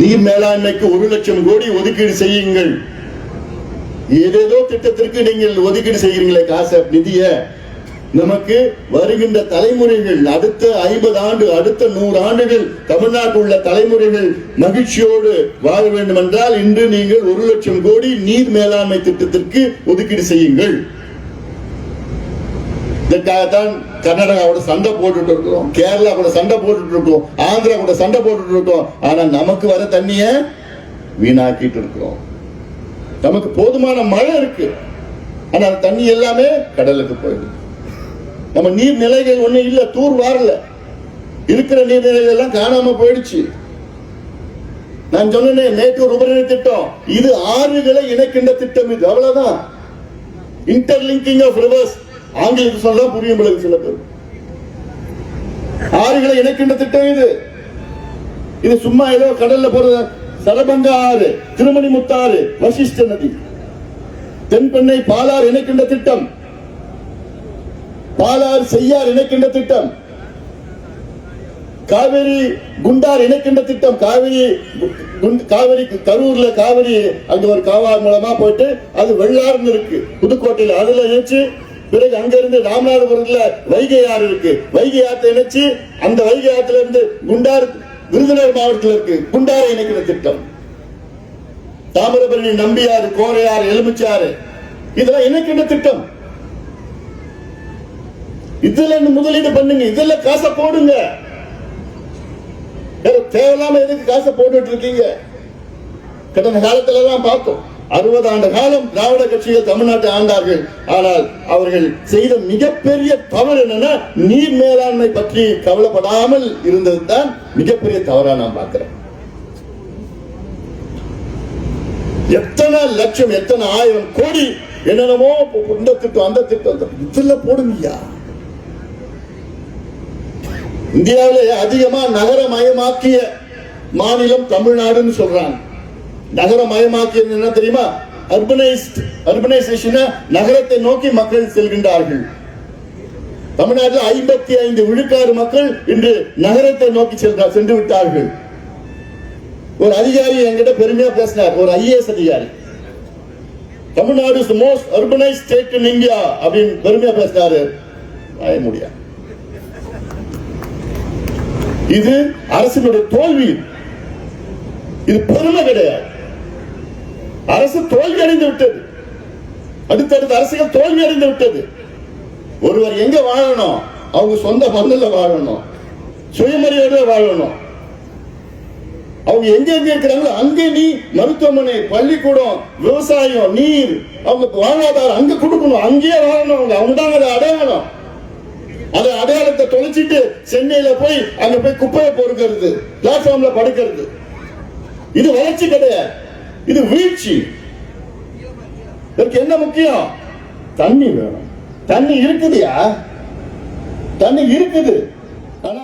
நீர் மேலாண்மைக்கு 1 லட்சம் கோடி ஒதுக்கீடு செய்யுங்கள். ஏதேதோ திட்டத்திற்கு நீங்கள் ஒதுக்கீடு செய்கிறீங்களே காசு, நிதிய. நமக்கு வருகின்ற தலைமுறைகள், அடுத்த 50 ஆண்டு, அடுத்த 100 ஆண்டுகள் தமிழ்நாட்டில் உள்ள தலைமுறைகள் மகிழ்ச்சியோடு வாழ வேண்டும் என்றால் இன்று நீங்கள் 1 லட்சம் கோடி நீர் மேலாண்மை திட்டத்திற்கு ஒதுக்கீடு செய்யுங்கள். இதற்காகத்தான் கர்நாடகாவோட சண்டை போட்டுட்டு இருக்கோம், கேரளா கூட சண்டை போட்டுட்டு இருக்கோம், ஆந்திரா கூட சண்டை போட்டுட்டு இருக்கோம். ஆனா நமக்கு வர தண்ணிய வீணாக்கிட்டு இருக்கிறோம். நமக்கு போதுமான மழை இருக்கு, ஆனா தண்ணி எல்லாமே கடலுக்கு போயிடுது. நம்ம நீர்நிலைகள் ஒண்ணு இல்ல, தூர் வாரல, இருக்கிற நீர்நிலைகள் எல்லாம் காணாம போயிடுச்சு. நான் சொன்னேன் மேட்டூர் உபரி திட்டம், இது ஆறுகளை இணைக்கின்ற திட்டம். இது அவ்வளவுதான். இன்டர்லிங்கிங் ஆஃப் ரிவர்ஸ், ஆங்கிலத்தில் சொல்ல புரியும் சில பேர். ஆறுகளை இணைக்கின்ற திட்டம் இது. இது சும்மா ஏதோ கடல்ல போறது. சரபங்க ஆறு, திருமணிமுத்தாறு, வசிஷ்ட நதி, தென்பெண்ணை பாலாறு இணைக்கின்ற திட்டம், பாலாறு செய்யார் இணைக்கின்ற திட்டம், காவிரி குண்டார் இணைக்கின்ற திட்டம். காவிரி கரூர்ல காவிரி அங்க ஒரு காவார் மூலமா போயிட்டு அது வெள்ளாறுன்னு இருக்கு புதுக்கோட்டையில், அதுல இணைச்சு பிறகு அங்க இருந்து ராமநாதபுரத்துல வைகை ஆறு இருக்கு, வைகை ஆற்றை இணைச்சு அந்த வைகை ஆற்றுல இருந்து குண்டார் விருதுநகர் மாவட்டத்தில் இருக்கு, குண்டாரை இணைக்கிற திட்டம். தாமிரபரணி, நம்பியாறு, கோரையாறு, எலுமிச்சாறு, இதெல்லாம் இணைக்கின்ற திட்டம். இதுல முதலீடு பண்ணுங்க, இதுல காசை போடுங்க. தேவையில்லாம எதுக்கு காசை போட்டுட்டு இருக்கீங்க? கடந்த காலத்துல எல்லாம் பார்த்தோம். 60 ஆண்டு காலம் திராவிட கட்சிகள் தமிழ்நாட்டை ஆண்டார்கள். ஆனால் அவர்கள் செய்த மிகப்பெரிய தவறு என்னன்னா, நீர் மேலாண்மை பற்றி கவலைப்படாமல் இருந்ததுதான் மிகப்பெரிய தவறா நான் பார்க்கிறேன். எத்தனை லட்சம், எத்தனை ஆயிரம் கோடி என்னென்னமோ இந்த திட்டம் அந்த திட்டம், இதுல போடுங்கய்யா. இந்தியாவிலே அதிகமா நகரமயமாக்கிய மாநிலம் தமிழ்நாடுன்னு சொல்றாங்க. நகரமயமாக்கியது என்ன தெரியுமா? அர்பனைசேஷன், நகரத்தை நோக்கி மக்கள் செல்கின்றார்கள். தமிழ்நாட்டில் 55 விழுக்காடு மக்கள் இன்று நகரத்தை நோக்கி சென்று விட்டார்கள். ஒரு அதிகாரி என்கிட்ட பெருமையா பேசினார், ஒரு IAS அதிகாரி. Tamil Nadu is the most urbanised state in India அப்படின்னு பெருமையா பேசினாரு. முடியாது. இது அரசினுடைய தோல்வி, இது பெருமை கிடையாது. அரசு தோல்வி அடைந்து விட்டது. அடுத்தடுத்த அரசுகள் தோல்வி அடைந்து விட்டது. ஒருவர் எங்க வாழணும்? அவங்க சொந்த மண்ணில் வாழணும், சுயமரியாதை வாழணும். அவங்க எங்க எங்க இருக்கிறாங்களோ அங்கே நீ மருத்துவமனை, பள்ளிக்கூடம், விவசாயம், நீர், அவங்க வாழ்வாதாரம் அங்க கொடுக்கணும், அங்கேயே வாழணும். அவங்க தான் அதை அடையாளம். அந்த அடையாளத்தை தொலைச்சிட்டு சென்னையில போய் அங்க போய் குப்பையை பொறுக்கிறது, பிளாட்ஃபார்ம்ல படுக்கிறது, இது வளர்ச்சி கிடையாது, இது வீழ்ச்சி. இதற்கு என்ன முக்கியம்? தண்ணி வேணும். தண்ணி இருக்குதுயா, தண்ணி இருக்குது. ஆனா